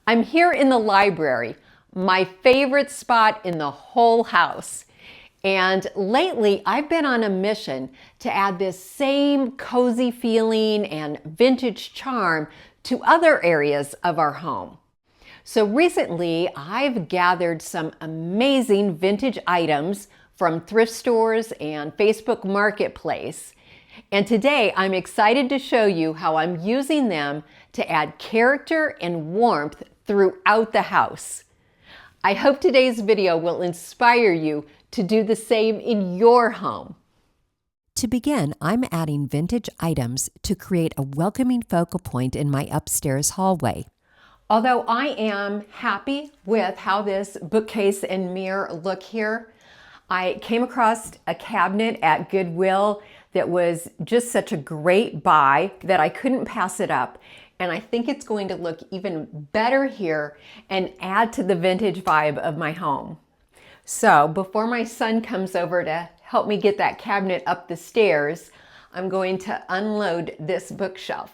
I'm here in the library, my favorite spot in the whole house. And lately, I've been on a mission to add this same cozy feeling and vintage charm to other areas of our home. So recently, I've gathered some amazing vintage items from thrift stores and Facebook Marketplace. And today, I'm excited to show you how I'm using them to add character and warmth throughout the house. I hope today's video will inspire you to do the same in your home. To begin, I'm adding vintage items to create a welcoming focal point in my upstairs hallway. Although I am happy with how this bookcase and mirror look here, I came across a cabinet at Goodwill that was just such a great buy that I couldn't pass it up. And I think it's going to look even better here and add to the vintage vibe of my home. So before my son comes over to help me get that cabinet up the stairs, I'm going to unload this bookshelf.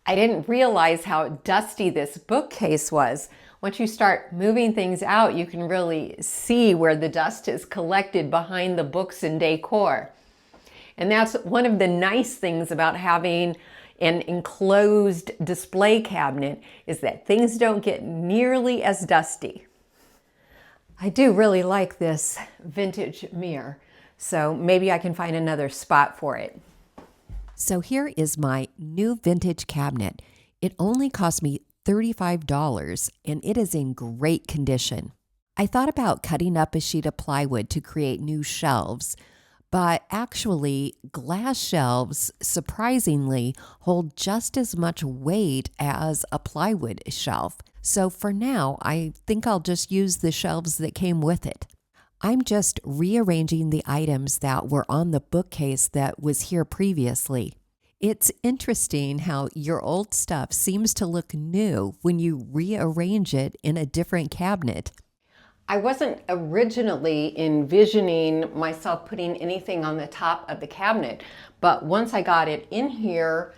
I didn't realize how dusty this bookcase was. Once you start moving things out, you can really see where the dust is collected behind the books and decor. And that's one of the nice things about having an enclosed display cabinet, is that things don't get nearly as dusty. I do really like this vintage mirror, so maybe I can find another spot for it. So here is my new vintage cabinet. It only cost me $35 and it is in great condition. I thought about cutting up a sheet of plywood to create new shelves, but actually glass shelves surprisingly hold just as much weight as a plywood shelf. So for now, I think I'll just use the shelves that came with it. I'm just rearranging the items that were on the bookcase that was here previously. It's interesting how your old stuff seems to look new when you rearrange it in a different cabinet. I wasn't originally envisioning myself putting anything on the top of the cabinet, but once I got it in here,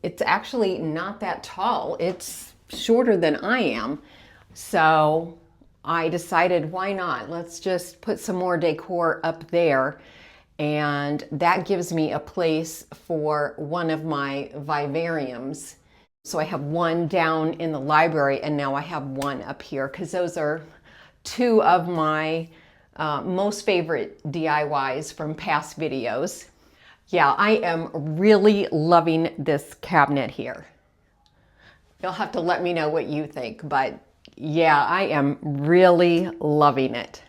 it's actually not that tall. It's shorter than I am. So I decided, why not? Let's just put some more decor up there. And that gives me a place for one of my vivariums. So I have one down in the library and now I have one up here because those are two of my most favorite DIYs from past videos. Yeah, I am really loving this cabinet here. You'll have to let me know what you think, but yeah, I am really loving it.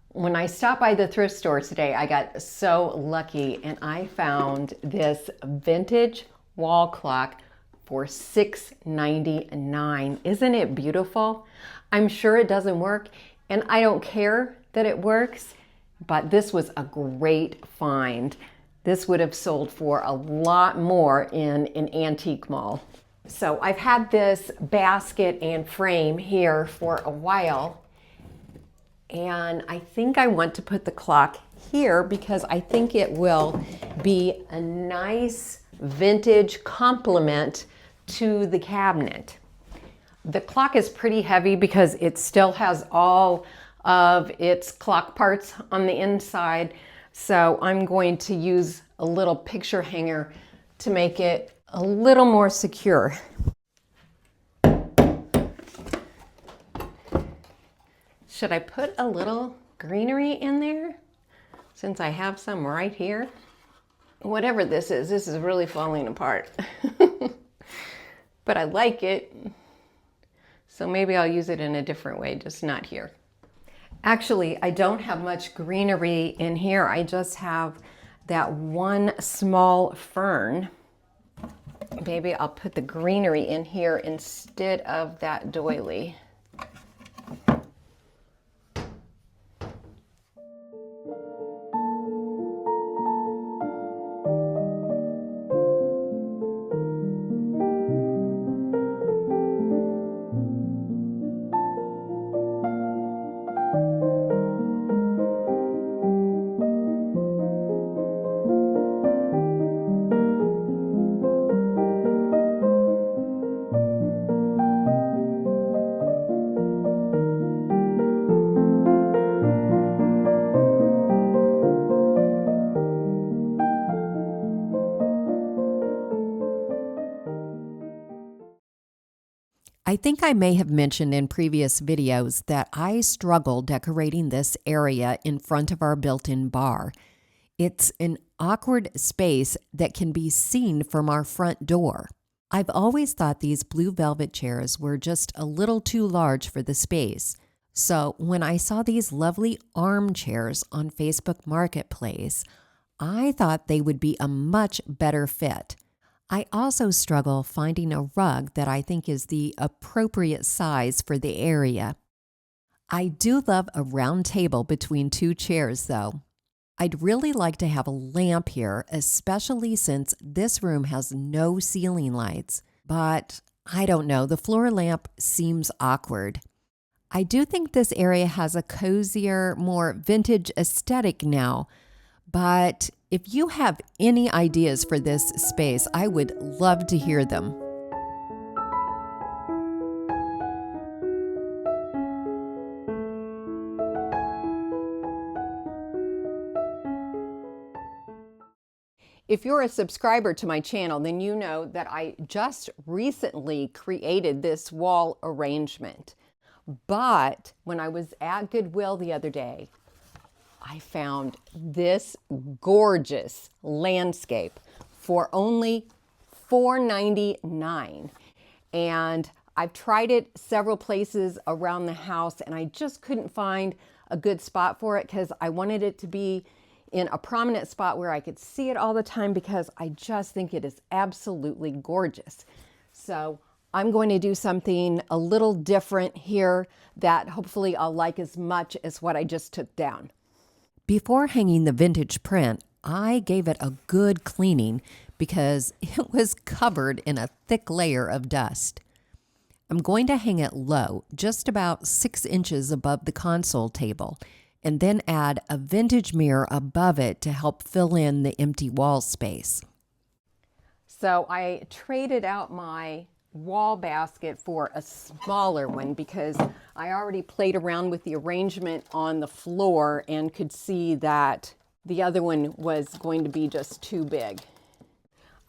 When I stopped by the thrift store today, I got so lucky and I found this vintage wall clock for $6.99. Isn't it beautiful? I'm sure it doesn't work and I don't care that it works, but this was a great find. This would have sold for a lot more in an antique mall. So I've had this basket and frame here for a while, and I think I want to put the clock here because I think it will be a nice vintage complement to the cabinet. The clock is pretty heavy because it still has all of its clock parts on the inside, so I'm going to use a little picture hanger to make it a little more secure. Should I put a little greenery in there since I have some right here? Whatever this is really falling apart. But I like it, so maybe I'll use it in a different way, just not here. Actually, I don't have much greenery in here. I just have that one small fern. Maybe I'll put the greenery in here instead of that doily. I think I may have mentioned in previous videos that I struggle decorating this area in front of our built-in bar. It's an awkward space that can be seen from our front door. I've always thought these blue velvet chairs were just a little too large for the space. So when I saw these lovely armchairs on Facebook Marketplace, I thought they would be a much better fit. I also struggle finding a rug that I think is the appropriate size for the area. I do love a round table between two chairs though. I'd really like to have a lamp here, especially since this room has no ceiling lights. But I don't know, the floor lamp seems awkward. I do think this area has a cozier, more vintage aesthetic now. But if you have any ideas for this space, I would love to hear them. If you're a subscriber to my channel, then you know that I just recently created this wall arrangement. But when I was at Goodwill the other day, I found this gorgeous landscape for only $4.99. And I've tried it several places around the house and I just couldn't find a good spot for it because I wanted it to be in a prominent spot where I could see it all the time because I just think it is absolutely gorgeous. So I'm going to do something a little different here that hopefully I'll like as much as what I just took down. Before hanging the vintage print, I gave it a good cleaning because it was covered in a thick layer of dust. I'm going to hang it low, just about 6 inches above the console table, and then add a vintage mirror above it to help fill in the empty wall space. So I traded out my wall basket for a smaller one because I already played around with the arrangement on the floor and could see that the other one was going to be just too big.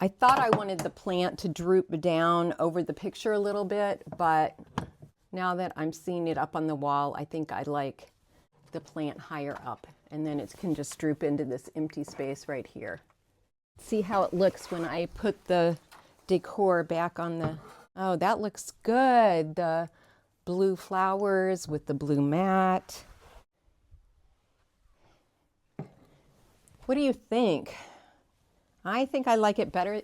I thought I wanted the plant to droop down over the picture a little bit, but now that I'm seeing it up on the wall, I think I like the plant higher up, and then it can just droop into this empty space right here. See how it looks when I put the decor back on the, oh, that looks good. The blue flowers with the blue mat. What do you think? I think I like it better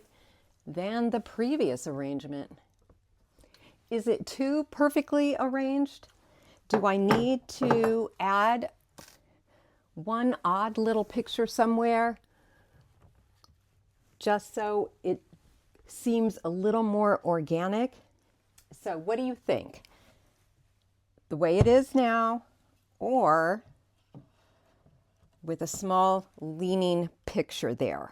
than the previous arrangement. Is it too perfectly arranged? Do I need to add one odd little picture somewhere just so it seems a little more organic? So what do you think? The way it is now, or with a small leaning picture there?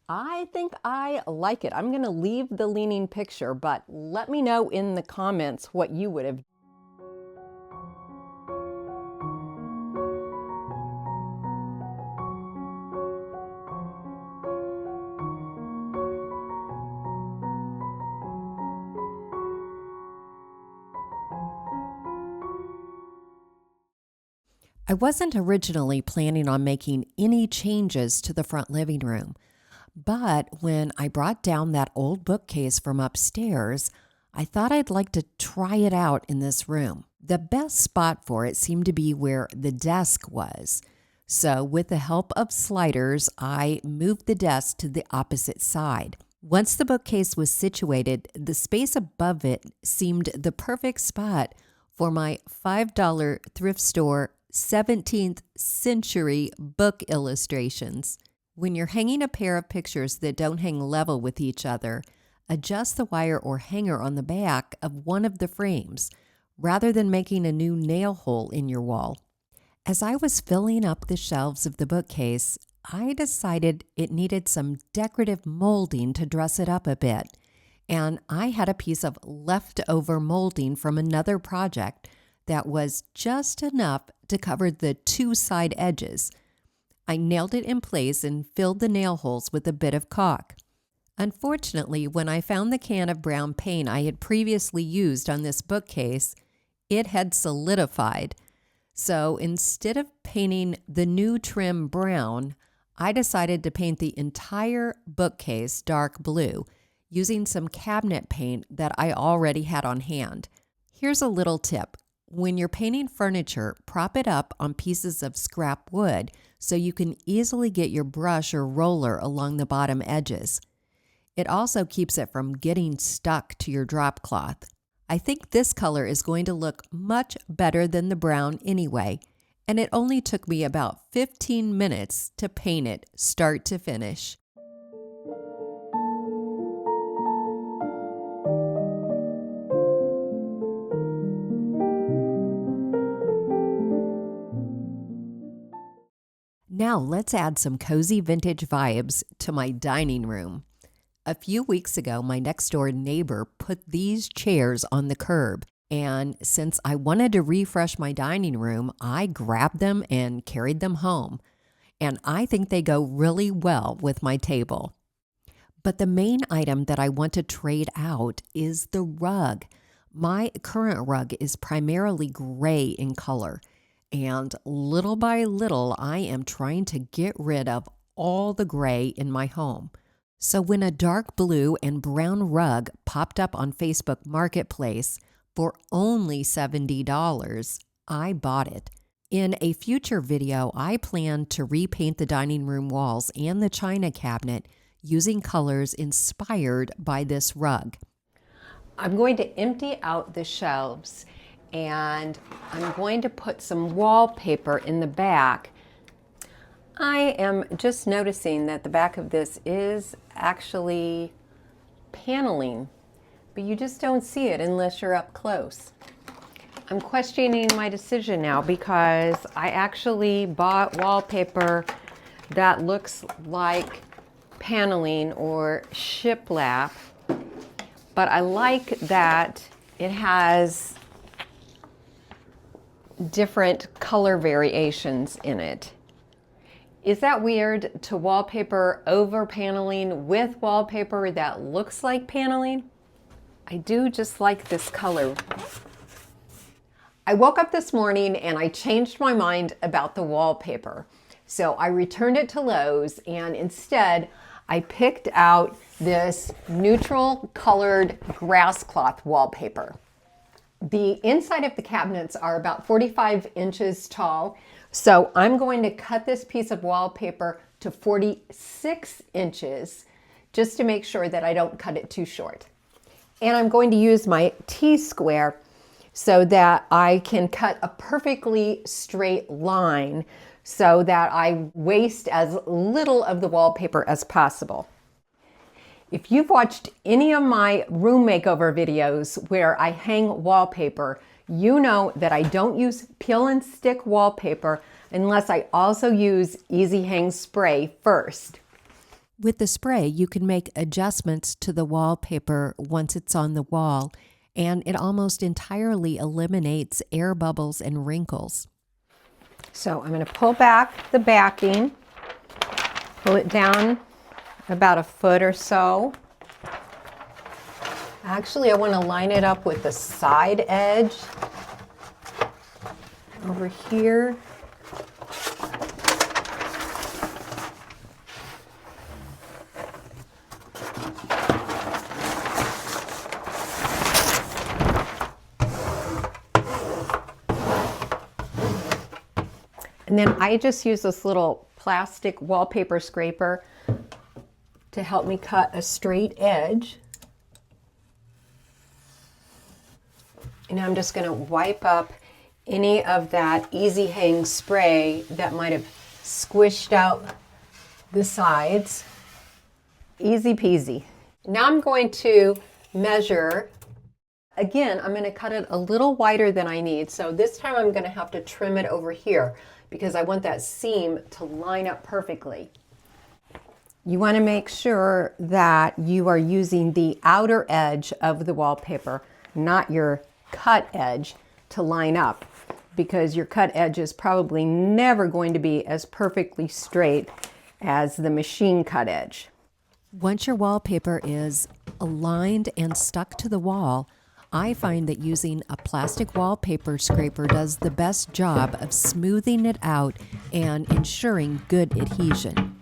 I think I like it. I'm going to leave the leaning picture, but let me know in the comments what you would have. I wasn't originally planning on making any changes to the front living room. But when I brought down that old bookcase from upstairs, I thought I'd like to try it out in this room. The best spot for it seemed to be where the desk was. So with the help of sliders, I moved the desk to the opposite side. Once the bookcase was situated, the space above it seemed the perfect spot for my $5 thrift store 17th century book illustrations. When you're hanging a pair of pictures that don't hang level with each other, adjust the wire or hanger on the back of one of the frames rather than making a new nail hole in your wall. As I was filling up the shelves of the bookcase, I decided it needed some decorative molding to dress it up a bit, and I had a piece of leftover molding from another project that was just enough to cover the 2 side edges. I nailed it in place and filled the nail holes with a bit of caulk. Unfortunately, when I found the can of brown paint I had previously used on this bookcase, it had solidified. So instead of painting the new trim brown, I decided to paint the entire bookcase dark blue using some cabinet paint that I already had on hand. Here's a little tip. When you're painting furniture, prop it up on pieces of scrap wood so you can easily get your brush or roller along the bottom edges. It also keeps it from getting stuck to your drop cloth. I think this color is going to look much better than the brown anyway, and it only took me about 15 minutes to paint it start to finish. Now let's add some cozy vintage vibes to my dining room. A few weeks ago, my next door neighbor put these chairs on the curb, and since I wanted to refresh my dining room, I grabbed them and carried them home. And I think they go really well with my table. But the main item that I want to trade out is the rug. My current rug is primarily gray in color, and little by little, I am trying to get rid of all the gray in my home. So when a dark blue and brown rug popped up on Facebook Marketplace for only $70, I bought it. In a future video, I plan to repaint the dining room walls and the china cabinet using colors inspired by this rug. I'm going to empty out the shelves and I'm going to put some wallpaper in the back. I am just noticing that the back of this is actually paneling, but you just don't see it unless you're up close. I'm questioning my decision now because I actually bought wallpaper that looks like paneling or shiplap, but I like that it has different color variations in it. Is that weird to wallpaper over paneling with wallpaper that looks like paneling? I do just like this color. I woke up this morning and I changed my mind about the wallpaper. So I returned it to Lowe's and instead I picked out this neutral colored grass cloth wallpaper. The inside of the cabinets are about 45 inches tall. So I'm going to cut this piece of wallpaper to 46 inches just to make sure that I don't cut it too short. And I'm going to use my T-square so that I can cut a perfectly straight line so that I waste as little of the wallpaper as possible. If you've watched any of my room makeover videos where I hang wallpaper, you know that I don't use peel and stick wallpaper unless I also use Easy Hang spray first. With the spray, you can make adjustments to the wallpaper once it's on the wall, and it almost entirely eliminates air bubbles and wrinkles. So I'm going to pull back the backing, pull it down about a foot or so. Actually, I want to line it up with the side edge over here. And then I just use this little plastic wallpaper scraper to help me cut a straight edge. And I'm just going to wipe up any of that Easy Hang spray that might have squished out the sides. Easy peasy. Now I'm going to measure. Again, I'm going to cut it a little wider than I need. So this time I'm going to have to trim it over here because I want that seam to line up perfectly. You want to make sure that you are using the outer edge of the wallpaper, not your cut edge, to line up, because your cut edge is probably never going to be as perfectly straight as the machine cut edge. Once your wallpaper is aligned and stuck to the wall, I find that using a plastic wallpaper scraper does the best job of smoothing it out and ensuring good adhesion.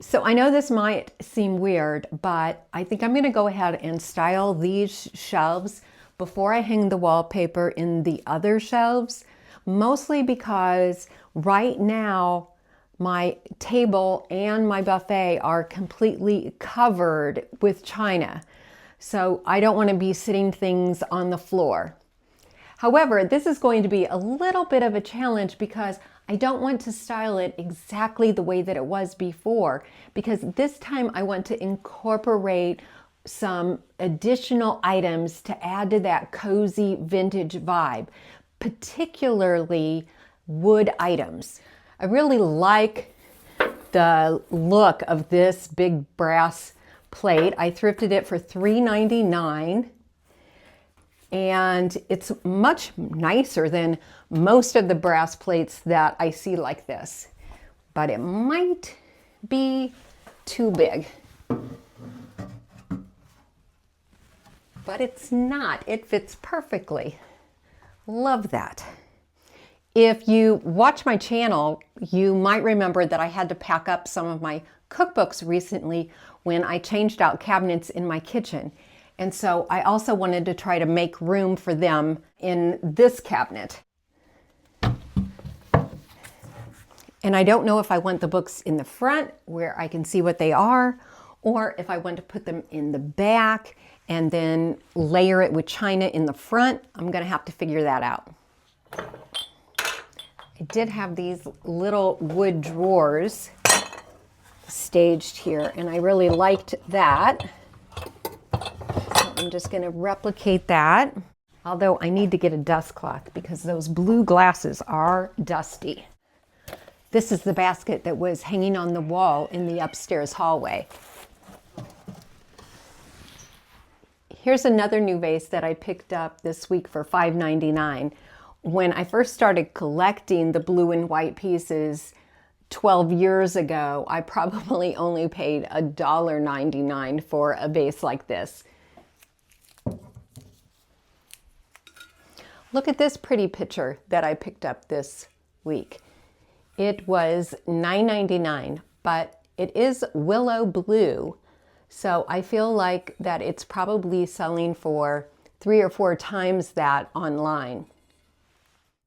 So I know this might seem weird, but I think I'm going to go ahead and style these shelves before I hang the wallpaper in the other shelves, mostly because right now my table and my buffet are completely covered with china. So I don't want to be sitting things on the floor. However, this is going to be a little bit of a challenge because I don't want to style it exactly the way that it was before, because this time I want to incorporate some additional items to add to that cozy vintage vibe, particularly wood items. I really like the look of this big brass plate. I thrifted it for $3.99. And it's much nicer than most of the brass plates that I see like this, but it might be too big. But it's not. It fits perfectly. Love that. If you watch my channel, you might remember that I had to pack up some of my cookbooks recently when I changed out cabinets in my kitchen. And so I also wanted to try to make room for them in this cabinet. And I don't know if I want the books in the front where I can see what they are, or if I want to put them in the back and then layer it with china in the front. I'm going to have to figure that out. I did have these little wood drawers staged here, and I really liked that. I'm just going to replicate that, although I need to get a dust cloth because those blue glasses are dusty. This is the basket that was hanging on the wall in the upstairs hallway. Here's another new vase that I picked up this week for $5.99. When I first started collecting the blue and white pieces 12 years ago, I probably only paid $1.99 for a vase like this. Look at this pretty picture that I picked up this week. It was $9.99, but it is willow blue. So I feel like that it's probably selling for 3 or 4 times that online.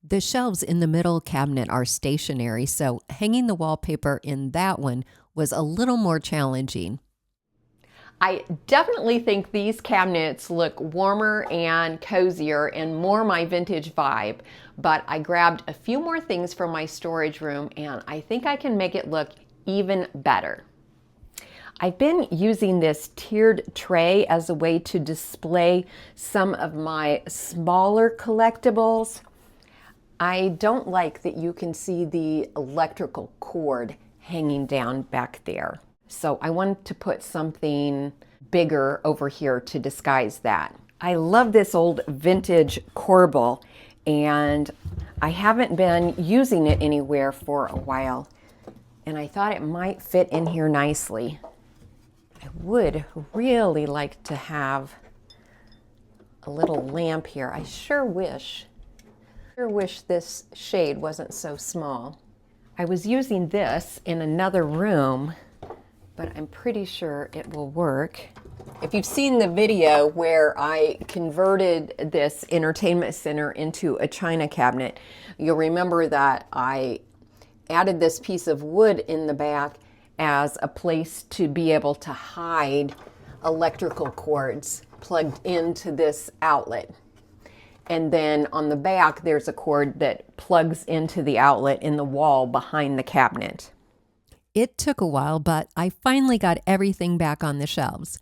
The shelves in the middle cabinet are stationary, so hanging the wallpaper in that one was a little more challenging. I definitely think these cabinets look warmer and cozier and more my vintage vibe, but I grabbed a few more things from my storage room and I think I can make it look even better. I've been using this tiered tray as a way to display some of my smaller collectibles. I don't like that you can see the electrical cord hanging down back there. So I wanted to put something bigger over here to disguise that. I love this old vintage corbel and I haven't been using it anywhere for a while. And I thought it might fit in here nicely. I would really like to have a little lamp here. I sure wish this shade wasn't so small. I was using this in another room, but I'm pretty sure it will work. If you've seen the video where I converted this entertainment center into a china cabinet, you'll remember that I added this piece of wood in the back as a place to be able to hide electrical cords plugged into this outlet. And then on the back, there's a cord that plugs into the outlet in the wall behind the cabinet. It took a while, but I finally got everything back on the shelves.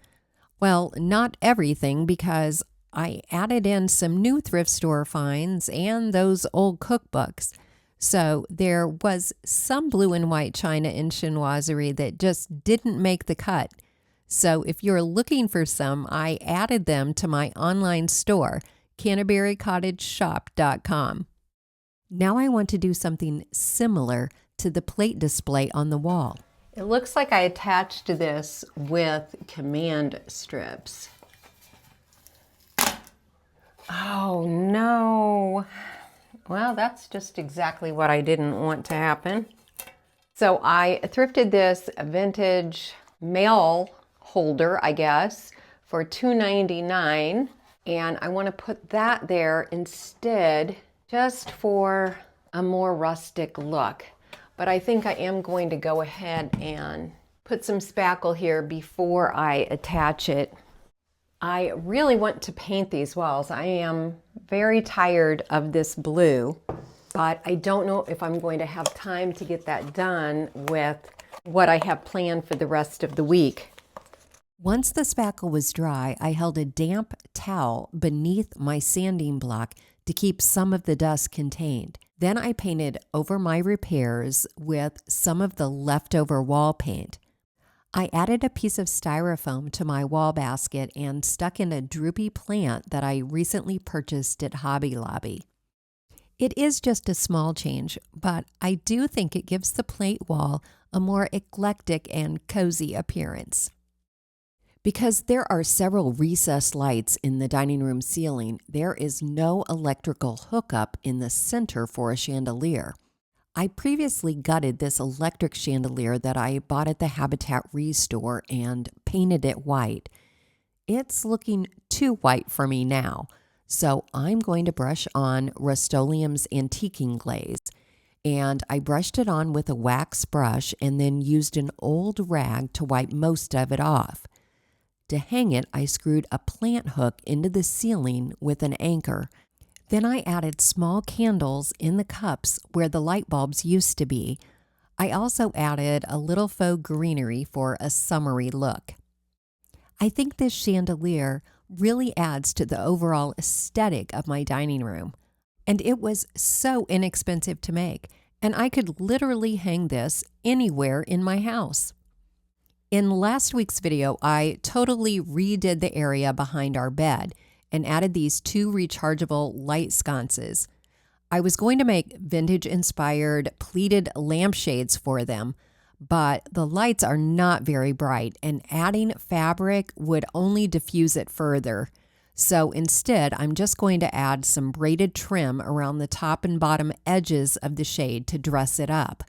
Well, not everything, because I added in some new thrift store finds and those old cookbooks. So there was some blue and white china and chinoiserie that just didn't make the cut. So if you're looking for some, I added them to my online store, CanterburyCottageShop.com. Now I want to do something similar to the plate display on the wall. It looks like I attached this with command strips. Oh no. Well, that's just exactly what I didn't want to happen. So I thrifted this vintage mail holder, I guess, for $2.99. And I want to put that there instead just for a more rustic look. But I think I am going to go ahead and put some spackle here before I attach it. I really want to paint these walls. I am very tired of this blue, but I don't know if I'm going to have time to get that done with what I have planned for the rest of the week. Once the spackle was dry, I held a damp towel beneath my sanding block to keep some of the dust contained. Then I painted over my repairs with some of the leftover wall paint. I added a piece of styrofoam to my wall basket and stuck in a droopy plant that I recently purchased at Hobby Lobby. It is just a small change, but I do think it gives the plate wall a more eclectic and cozy appearance. Because there are several recessed lights in the dining room ceiling, there is no electrical hookup in the center for a chandelier. I previously gutted this electric chandelier that I bought at the Habitat Restore and painted it white. It's looking too white for me now, so I'm going to brush on Rust-Oleum's antiquing glaze. And I brushed it on with a wax brush and then used an old rag to wipe most of it off. To hang it, I screwed a plant hook into the ceiling with an anchor. Then I added small candles in the cups where the light bulbs used to be. I also added a little faux greenery for a summery look. I think this chandelier really adds to the overall aesthetic of my dining room. And it was so inexpensive to make, and I could literally hang this anywhere in my house. In last week's video, I totally redid the area behind our bed and added these 2 rechargeable light sconces. I was going to make vintage-inspired pleated lampshades for them, but the lights are not very bright, and adding fabric would only diffuse it further. So instead, I'm just going to add some braided trim around the top and bottom edges of the shade to dress it up.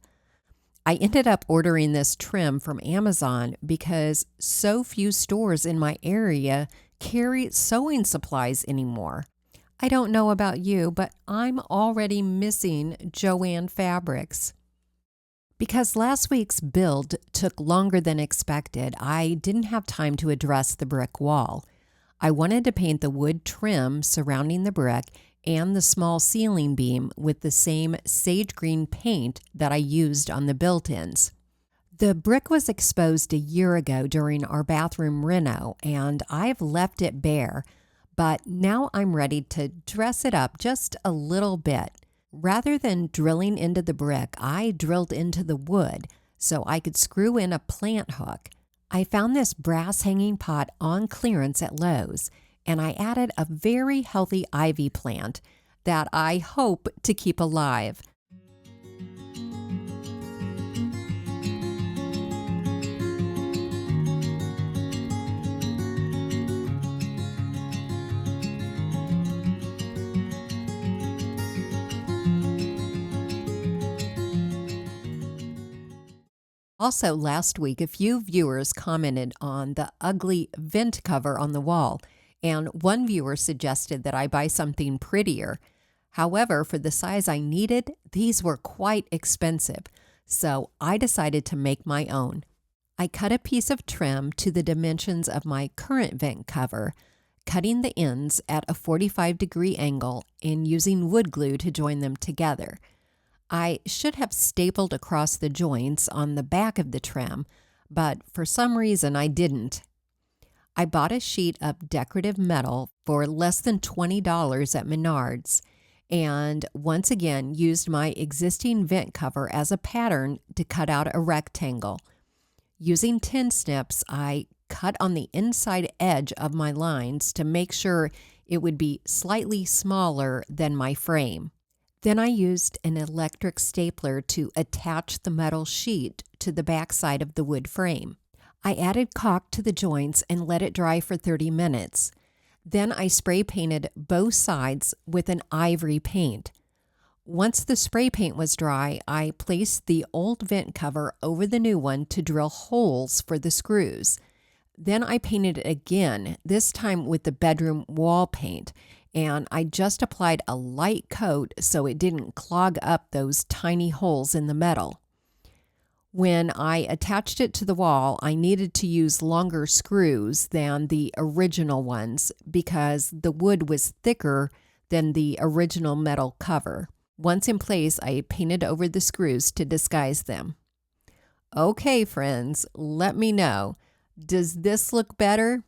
I ended up ordering this trim from Amazon because so few stores in my area carry sewing supplies anymore. I don't know about you, but I'm already missing Joann fabrics. Because last week's build took longer than expected, I didn't have time to address the brick wall. I wanted to paint the wood trim surrounding the brick and the small ceiling beam with the same sage green paint that I used on the built-ins. The brick was exposed a year ago during our bathroom reno, and I've left it bare, but now I'm ready to dress it up just a little bit. Rather than drilling into the brick, I drilled into the wood so I could screw in a plant hook. I found this brass hanging pot on clearance at Lowe's, and I added a very healthy ivy plant that I hope to keep alive. Also, last week, a few viewers commented on the ugly vent cover on the wall, and one viewer suggested that I buy something prettier. However, for the size I needed, these were quite expensive, so I decided to make my own. I cut a piece of trim to the dimensions of my current vent cover, cutting the ends at a 45-degree angle and using wood glue to join them together. I should have stapled across the joints on the back of the trim, but for some reason I didn't. I bought a sheet of decorative metal for less than $20 at Menards, and once again used my existing vent cover as a pattern to cut out a rectangle. Using tin snips, I cut on the inside edge of my lines to make sure it would be slightly smaller than my frame. Then I used an electric stapler to attach the metal sheet to the back side of the wood frame. I added caulk to the joints and let it dry for 30 minutes. Then I spray painted both sides with an ivory paint. Once the spray paint was dry, I placed the old vent cover over the new one to drill holes for the screws. Then I painted it again, this time with the bedroom wall paint, and I just applied a light coat so it didn't clog up those tiny holes in the metal. When I attached it to the wall, I needed to use longer screws than the original ones because the wood was thicker than the original metal cover. Once in place, I painted over the screws to disguise them. Okay, friends, let me know. Does this look better?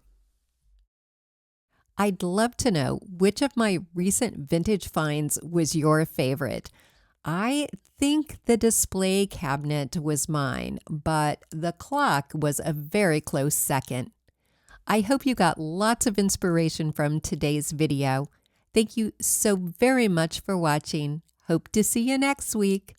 I'd love to know which of my recent vintage finds was your favorite. I think the display cabinet was mine, but the clock was a very close second. I hope you got lots of inspiration from today's video. Thank you so very much for watching. Hope to see you next week.